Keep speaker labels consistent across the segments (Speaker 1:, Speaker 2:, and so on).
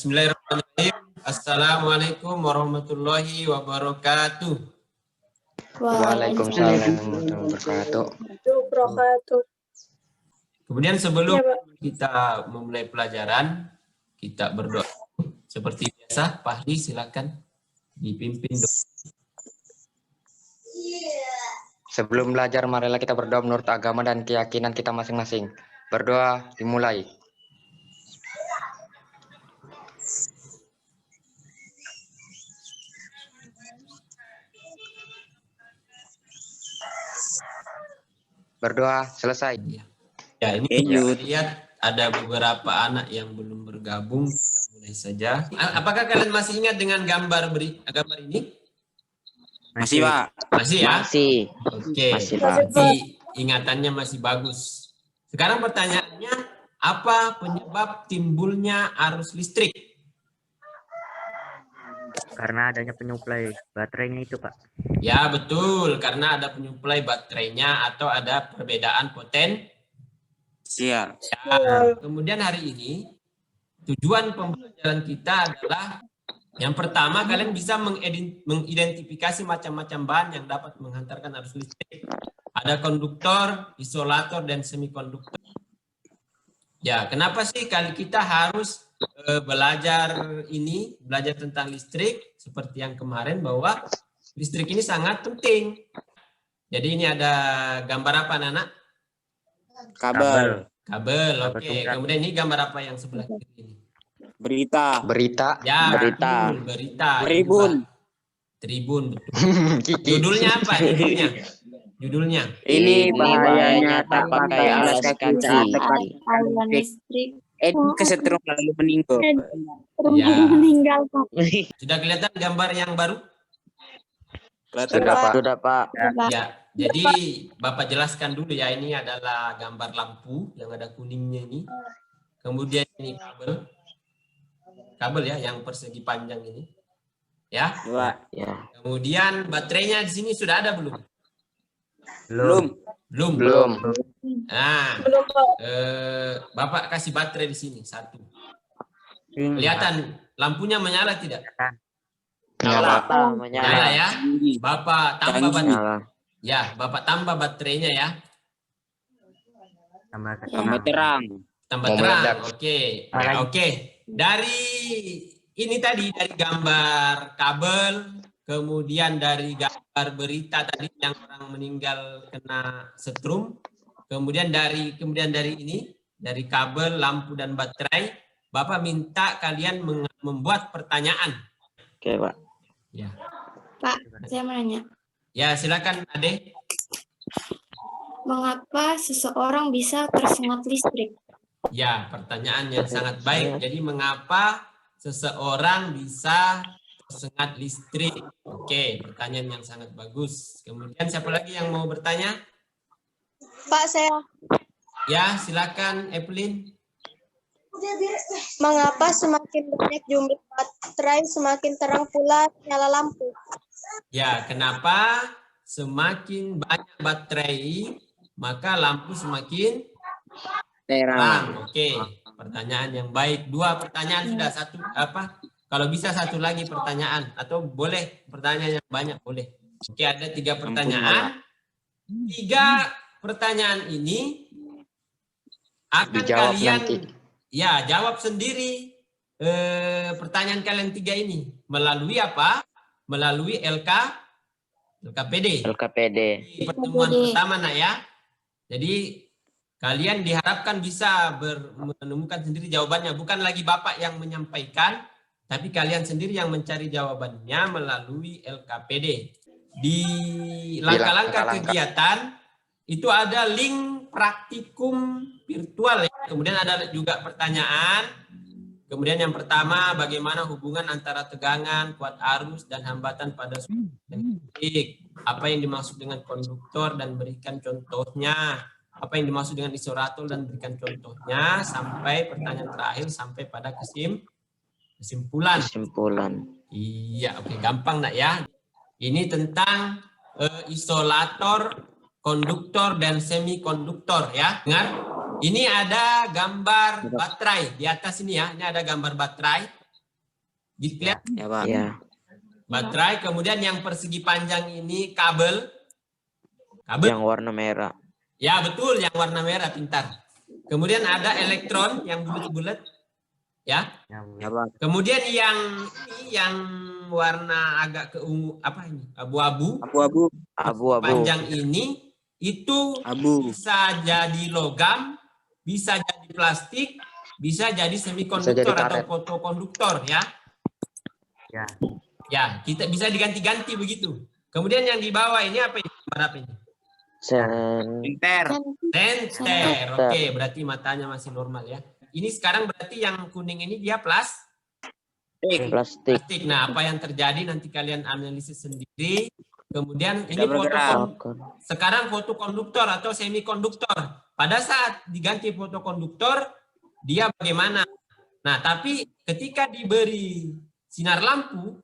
Speaker 1: Bismillahirrahmanirrahim. Assalamualaikum warahmatullahi wabarakatuh.
Speaker 2: Waalaikumsalam warahmatullahi
Speaker 3: wabarakatuh.
Speaker 1: Kemudian sebelum kita memulai pelajaran, kita berdoa. Seperti biasa, Pak Ahli silakan dipimpin doa.
Speaker 2: Sebelum belajar, marilah kita berdoa menurut agama dan keyakinan kita masing-masing. Berdoa dimulai. Berdoa selesai.
Speaker 1: Ya, ini kita lihat ada beberapa anak yang belum bergabung. Kita mulai saja. Apakah kalian masih ingat dengan gambar ini?
Speaker 4: Masih, Pak.
Speaker 1: Masih ya?
Speaker 2: Masih.
Speaker 1: Oke.
Speaker 2: Masih, Pak.
Speaker 1: Jadi ingatannya masih bagus. Sekarang pertanyaannya, apa penyebab timbulnya arus listrik?
Speaker 5: Karena adanya penyuplai baterainya itu, Pak.
Speaker 1: Ya, betul. Karena ada penyuplai baterainya atau ada perbedaan potensi.
Speaker 4: Siap.
Speaker 1: Ya, kemudian hari ini tujuan pembelajaran kita adalah yang pertama kalian bisa mengidentifikasi macam-macam bahan yang dapat menghantarkan arus listrik. Ada konduktor, isolator, dan semikonduktor. Ya, kenapa sih kita harus belajar tentang listrik seperti yang kemarin bahwa listrik ini sangat penting. Jadi ini ada gambar apa, Nana?
Speaker 4: Kabel.
Speaker 1: Oke. Kemudian ini gambar apa yang sebelah kiri ini?
Speaker 4: Berita.
Speaker 1: Ya,
Speaker 2: Berita.
Speaker 1: betul, berita. Tribun, betul. Judulnya apa? Judulnya.
Speaker 4: Ini bahayanya tak pakai alas kaki saat tekan
Speaker 3: listrik.
Speaker 4: Kesetrum lalu meninggal.
Speaker 1: Ya.
Speaker 3: Meninggal, Pak.
Speaker 1: Sudah kelihatan gambar yang baru?
Speaker 2: Sudah, Pak.
Speaker 1: Ya. Jadi Bapak jelaskan dulu ya, ini adalah gambar lampu yang ada kuningnya ini. Kemudian ini kabel ya yang persegi panjang ini. Ya.
Speaker 2: Ya.
Speaker 1: Kemudian baterainya di sini sudah ada belum?
Speaker 2: Belum.
Speaker 1: Nah, Bapak kasih baterai di sini satu. Kelihatan lampunya menyala tidak? Nyala ya. Bapak tambah baterai. Ya, Bapak tambah baterainya ya.
Speaker 4: Tambah terang.
Speaker 1: Tambah terang. Oke. Nah, oke. Dari ini tadi dari gambar kabel, kemudian dari gambar berita tadi yang orang meninggal kena setrum, kemudian dari ini dari kabel, lampu dan baterai, Bapak minta kalian membuat pertanyaan.
Speaker 2: Oke, Pak.
Speaker 1: Ya.
Speaker 3: Pak, saya mau nanya.
Speaker 1: Ya, silakan Ade.
Speaker 3: Mengapa seseorang bisa tersengat listrik?
Speaker 1: Ya, pertanyaan yang sangat baik. Jadi mengapa seseorang bisa tersengat listrik? Oke, pertanyaan yang sangat bagus. Kemudian siapa lagi yang mau bertanya?
Speaker 6: Pak, saya.
Speaker 1: Ya, silakan Evelyn.
Speaker 6: Mengapa semakin banyak jumlah baterai semakin terang pula nyala lampu?
Speaker 1: Ya, kenapa semakin banyak baterai maka lampu semakin terang? Oke, pertanyaan yang baik. Dua pertanyaan sudah, satu apa? Kalau bisa satu lagi pertanyaan atau boleh pertanyaan yang banyak boleh. Oke, ada 3 pertanyaan. 3 pertanyaan ini akan
Speaker 2: Dijawab
Speaker 1: kalian
Speaker 2: nanti.
Speaker 1: Ya jawab sendiri pertanyaan kalian 3 ini melalui apa? Melalui LKPD. Di pertemuan pertama, nak ya. Jadi kalian diharapkan bisa menemukan sendiri jawabannya. Bukan lagi Bapak yang menyampaikan, tapi kalian sendiri yang mencari jawabannya melalui LKPD. Di langkah-langkah kegiatan itu ada link praktikum virtual ya. Kemudian ada juga pertanyaan. Kemudian yang pertama, bagaimana hubungan antara tegangan, kuat arus, dan hambatan pada listrik? Apa yang dimaksud dengan konduktor dan berikan contohnya? Apa yang dimaksud dengan isolator dan berikan contohnya? Sampai pertanyaan terakhir, sampai pada kesimpulan. Iya, oke, gampang nak ya. Ini tentang isolator, konduktor, dan semikonduktor ya. Dengar? Ini ada gambar baterai di atas ini ya. Ini ada gambar baterai. Lihat
Speaker 4: Ya, Pak. Ya.
Speaker 1: baterai, kemudian yang persegi panjang ini kabel.
Speaker 4: Yang warna merah.
Speaker 1: Ya, betul, yang warna merah, pintar. Kemudian ada elektron yang bulat-bulat. Ya.
Speaker 4: Ya, Pak.
Speaker 1: Kemudian yang warna agak keungu, apa ini? Abu-abu.
Speaker 4: Abu-abu.
Speaker 1: Panjang ini itu bisa jadi logam, bisa jadi plastik, bisa jadi semikonduktor atau
Speaker 2: karet.
Speaker 1: fotokonduktor, ya.
Speaker 5: Ya.
Speaker 1: Ya, kita bisa diganti-ganti begitu. Kemudian yang di bawah ini apa ini? Apa ini?
Speaker 4: Senter.
Speaker 1: Senter. Oke, berarti matanya masih normal ya. Ini sekarang berarti yang kuning ini dia
Speaker 4: Plastik.
Speaker 1: plastik. Nah, apa yang terjadi nanti kalian analisis sendiri. Kemudian ini sekarang fotokonduktor atau semikonduktor. Pada saat diganti fotokonduktor, dia bagaimana? Nah, tapi ketika diberi sinar lampu,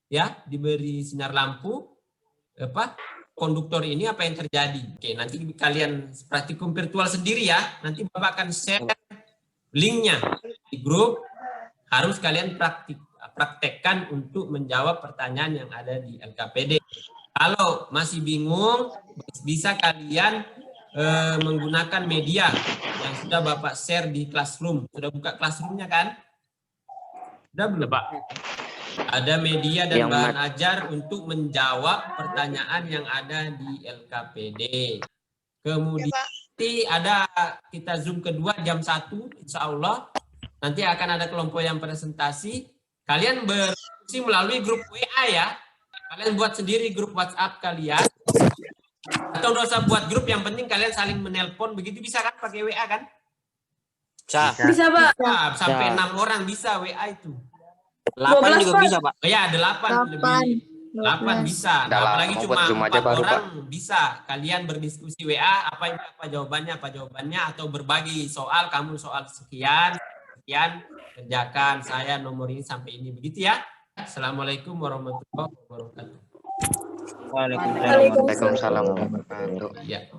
Speaker 1: ya, diberi sinar lampu, konduktor ini apa yang terjadi? Oke, nanti kalian praktikum virtual sendiri ya. Nanti Bapak akan share linknya di grup. Harus kalian praktekkan untuk menjawab pertanyaan yang ada di LKPD. Kalau masih bingung, bisa kalian menggunakan media yang sudah Bapak share di Classroom. Sudah buka Classroom-nya kan? Sudah belum, Pak? Ada media dan bahan ajar untuk menjawab pertanyaan yang ada di LKPD. Kemudian nanti ada kita Zoom kedua jam 1, insya Allah. Nanti akan ada kelompok yang presentasi. Kalian berdiskusi melalui grup WA ya. Kalian buat sendiri grup WhatsApp kalian. Atau nggak usah buat grup, yang penting kalian saling menelpon. Begitu bisa kan pakai WA kan?
Speaker 6: Bisa, Pak.
Speaker 1: Nah, sampai 6 orang bisa WA itu.
Speaker 4: 8 juga bisa, Pak.
Speaker 1: Oh ya, 8 bisa. Nah, apalagi cuma 4 orang bisa. Kalian berdiskusi WA, apa jawabannya, atau berbagi soal, kamu soal sekian, kerjakan, saya nomor ini sampai ini, begitu ya. Assalamualaikum warahmatullahi wabarakatuh.
Speaker 2: Waalaikumsalam warahmatullahi wabarakatuh.
Speaker 1: Ya.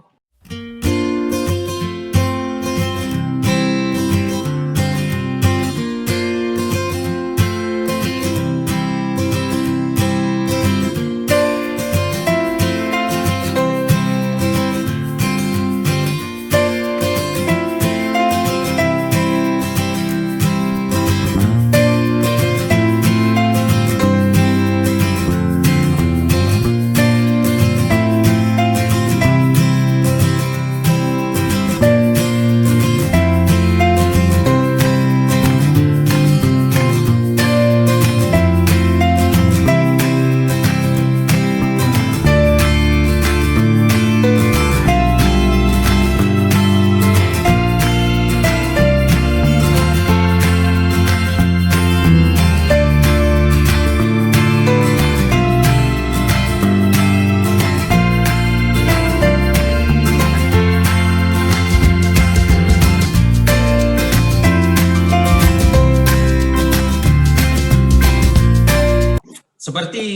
Speaker 1: Seperti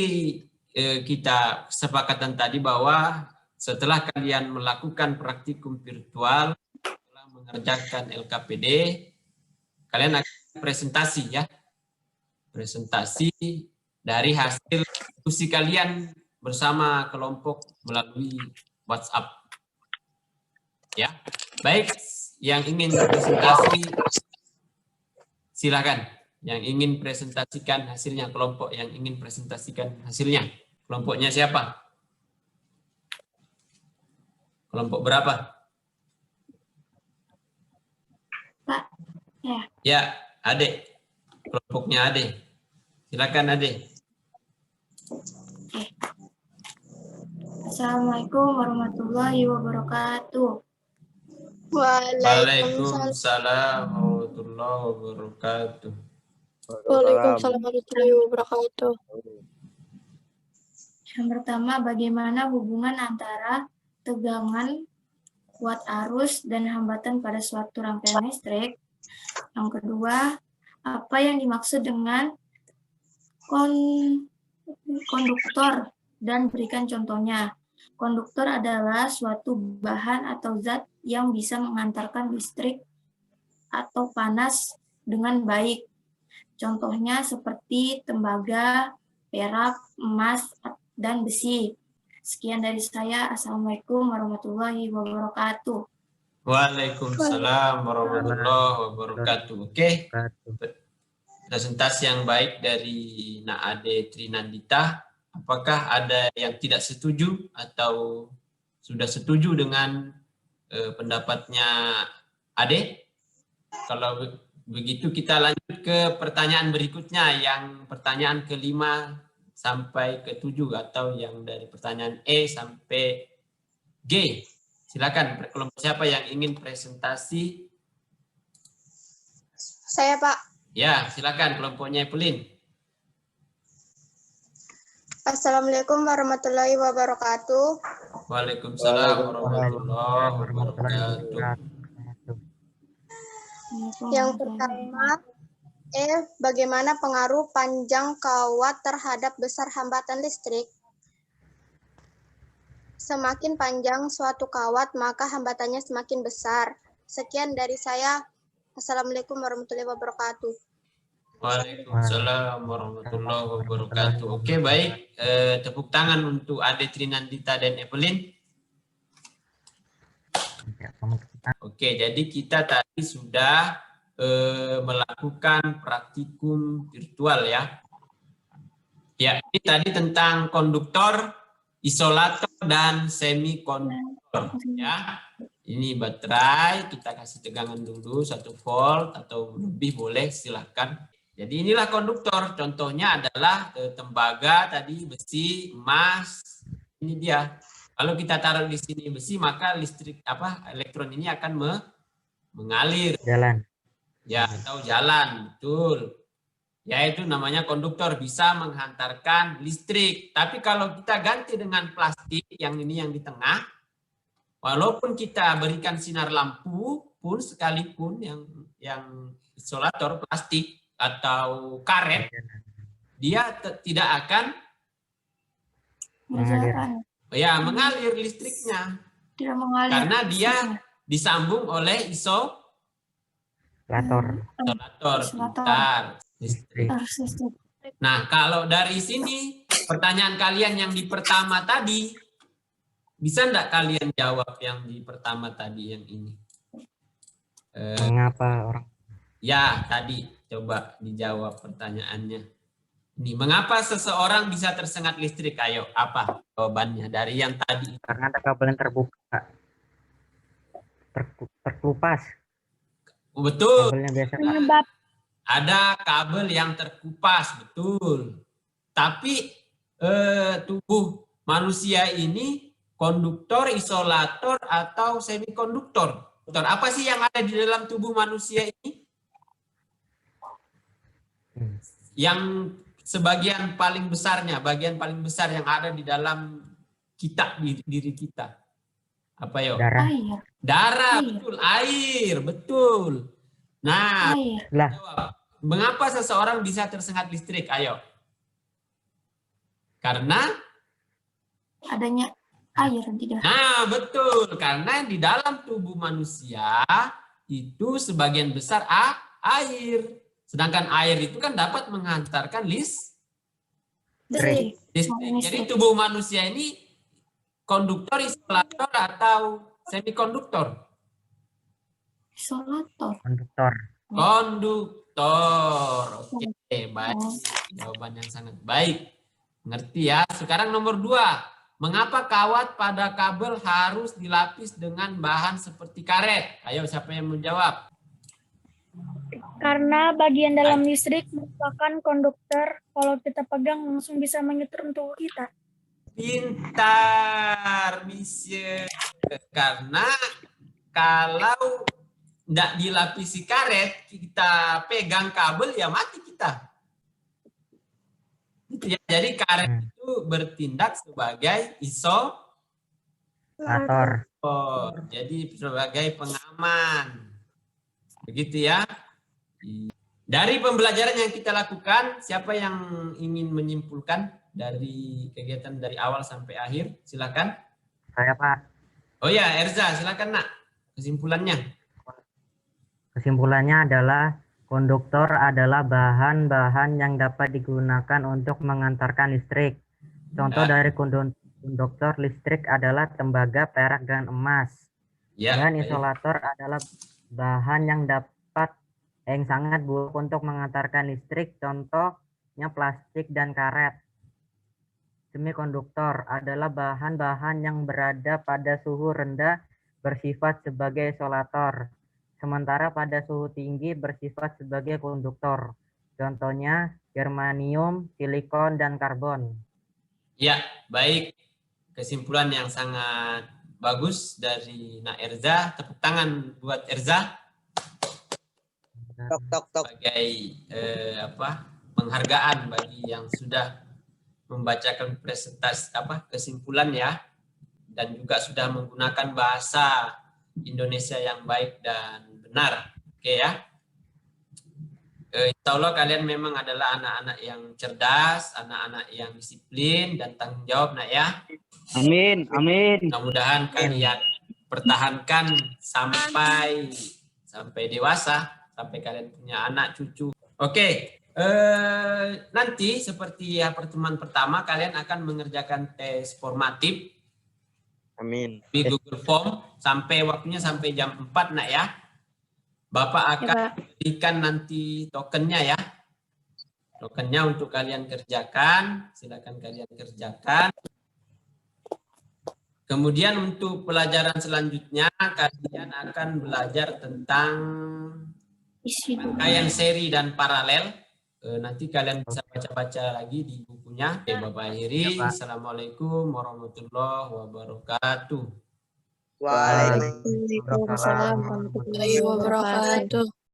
Speaker 1: kita sepakatan tadi bahwa setelah kalian melakukan praktikum virtual, setelah mengerjakan LKPD, kalian akan presentasi ya. Presentasi dari hasil diskusi kalian bersama kelompok melalui WhatsApp. Ya. Baik, yang ingin presentasi silakan. Yang ingin presentasikan hasilnya, kelompok yang ingin presentasikan hasilnya. Kelompoknya siapa? Kelompok berapa?
Speaker 3: Pak. Ya.
Speaker 1: Ya, Ade. Kelompoknya Ade. Silakan Ade.
Speaker 3: Assalamualaikum warahmatullahi wabarakatuh.
Speaker 1: Waalaikumsalam warahmatullahi wabarakatuh.
Speaker 6: Waalaikumsalam warahmatullahi wabarakatuh.
Speaker 3: Yang pertama, bagaimana hubungan antara tegangan, kuat arus, dan hambatan pada suatu rangkaian listrik? Yang kedua, apa yang dimaksud dengan konduktor dan berikan contohnya? Konduktor adalah suatu bahan atau zat yang bisa mengantarkan listrik atau panas dengan baik. Contohnya seperti tembaga, perak, emas, dan besi. Sekian dari saya. Assalamualaikum warahmatullahi wabarakatuh.
Speaker 1: Waalaikumsalam warahmatullahi wabarakatuh. Oke,
Speaker 5: Wabarakatuh.
Speaker 1: presentasi yang baik dari Nak Ade Trinandita. Apakah ada yang tidak setuju atau sudah setuju dengan pendapatnya Ade? Kalau begitu kita lanjut ke pertanyaan berikutnya, yang pertanyaan ke-5 sampai ke-7 atau yang dari pertanyaan E sampai G. Silakan kelompok siapa yang ingin presentasi?
Speaker 6: Saya, Pak.
Speaker 1: Ya, silakan kelompoknya Evelyn.
Speaker 6: Assalamualaikum warahmatullahi wabarakatuh.
Speaker 1: Waalaikumsalam warahmatullahi wabarakatuh.
Speaker 6: Yang pertama, bagaimana pengaruh panjang kawat terhadap besar hambatan listrik? Semakin panjang suatu kawat, maka hambatannya semakin besar. Sekian dari saya. Assalamualaikum warahmatullahi wabarakatuh.
Speaker 1: Waalaikumsalam warahmatullahi wabarakatuh. Oke, baik. Tepuk tangan untuk Ade Trinandita dan Evelyn. Oke, jadi kita tadi sudah melakukan praktikum virtual ya. Ya, ini tadi tentang konduktor, isolator, dan semikonduktor ya. Ini baterai, kita kasih tegangan dulu 1 volt atau lebih boleh, silahkan. Jadi inilah konduktor, contohnya adalah tembaga tadi, besi, emas. Ini dia. Kalau kita taruh di sini besi, maka listrik elektron ini akan mengalir.
Speaker 5: Jalan.
Speaker 1: Ya, atau jalan, betul. Ya, itu namanya konduktor, bisa menghantarkan listrik. Tapi kalau kita ganti dengan plastik, yang ini yang di tengah, walaupun kita berikan sinar lampu pun sekalipun yang isolator plastik atau karet, dia tidak akan mengalir listriknya.
Speaker 3: Tidak mengalir.
Speaker 1: Karena dia disambung oleh isolator. Bentar. Listrik. Nah, kalau dari sini pertanyaan kalian yang di pertama tadi, bisa enggak kalian jawab yang di pertama tadi yang ini?
Speaker 5: Mengapa orang?
Speaker 1: Ya, tadi coba dijawab pertanyaannya. Ini, mengapa seseorang bisa tersengat listrik? Ayo, apa jawabannya dari yang tadi?
Speaker 5: Karena ada kabel yang terbuka. Terkelupas.
Speaker 1: Betul.
Speaker 5: Kabelnya biasa.
Speaker 1: Ada kabel yang terkupas, betul. Tapi tubuh manusia ini konduktor, isolator, atau semikonduktor? Apa sih yang ada di dalam tubuh manusia ini? Yang sebagian paling besarnya, bagian paling besar yang ada di dalam kita, diri kita. Apa yuk?
Speaker 5: Darah.
Speaker 1: Darah, betul. Air, betul. Nah, jawab. Mengapa seseorang bisa tersengat listrik? Ayo. Karena
Speaker 3: adanya air tidak.
Speaker 1: Nah, betul. Karena di dalam tubuh manusia itu sebagian besar air. Sedangkan air itu kan dapat menghantarkan listrik. Jadi tubuh manusia ini konduktor, isolator, atau semikonduktor?
Speaker 3: Isolator.
Speaker 1: Konduktor. Oke, baik. Jawaban yang sangat baik. Ngerti ya. Sekarang nomor 2. Mengapa kawat pada kabel harus dilapis dengan bahan seperti karet? Ayo, siapa yang menjawab?
Speaker 7: Karena bagian dalam listrik merupakan konduktor, kalau kita pegang langsung bisa menyetrum tubuh kita.
Speaker 1: Pintar, Miss. Karena kalau tidak dilapisi karet, kita pegang kabel, ya mati kita. Gitu ya. Jadi karet itu bertindak sebagai isolator. Jadi sebagai pengaman. Begitu ya. Dari pembelajaran yang kita lakukan, siapa yang ingin menyimpulkan dari kegiatan dari awal sampai akhir? Silakan.
Speaker 5: Saya, Pak.
Speaker 1: Oh ya, Erza, silakan Nak. Kesimpulannya.
Speaker 5: Kesimpulannya adalah Konduktor adalah bahan-bahan yang dapat digunakan untuk mengantarkan listrik. Contoh dari konduktor listrik adalah tembaga, perak, dan emas.
Speaker 1: Ya,
Speaker 5: Dan
Speaker 1: baik.
Speaker 5: isolator adalah bahan yang sangat buruk untuk mengantarkan listrik, contohnya plastik dan karet. Semikonduktor adalah bahan-bahan yang berada pada suhu rendah bersifat sebagai isolator, sementara pada suhu tinggi bersifat sebagai konduktor. Contohnya germanium, silikon, dan karbon.
Speaker 1: Ya, baik. Kesimpulan yang sangat bagus dari Nak Erza. Tepuk tangan buat Erza. Sebagai penghargaan bagi yang sudah membacakan presentasi kesimpulan ya, dan juga sudah menggunakan bahasa Indonesia yang baik dan benar. Oke ya. Insya Allah kalian memang adalah anak-anak yang cerdas, anak-anak yang disiplin dan tanggung jawab, Nak ya.
Speaker 4: Amin, amin.
Speaker 1: Mudah-mudahan kalian pertahankan sampai dewasa, sampai kalian punya anak cucu. Oke, nanti seperti ya pertemuan pertama kalian akan mengerjakan tes formatif.
Speaker 4: Amin.
Speaker 1: Di Google Form sampai waktunya sampai jam 4, Nak ya. Bapak akan berikan nanti tokennya ya. Tokennya untuk kalian kerjakan, silakan kalian kerjakan. Kemudian untuk pelajaran selanjutnya kalian akan belajar tentang rangkaian seri dan paralel. Nanti kalian bisa baca-baca lagi di bukunya. Oke, Bapak akhiri. Assalamualaikum warahmatullahi wabarakatuh.
Speaker 6: Waalaikumsalam
Speaker 5: Waalaikumsalam warahmatullahi
Speaker 6: warahmatullahi wabarakatuh.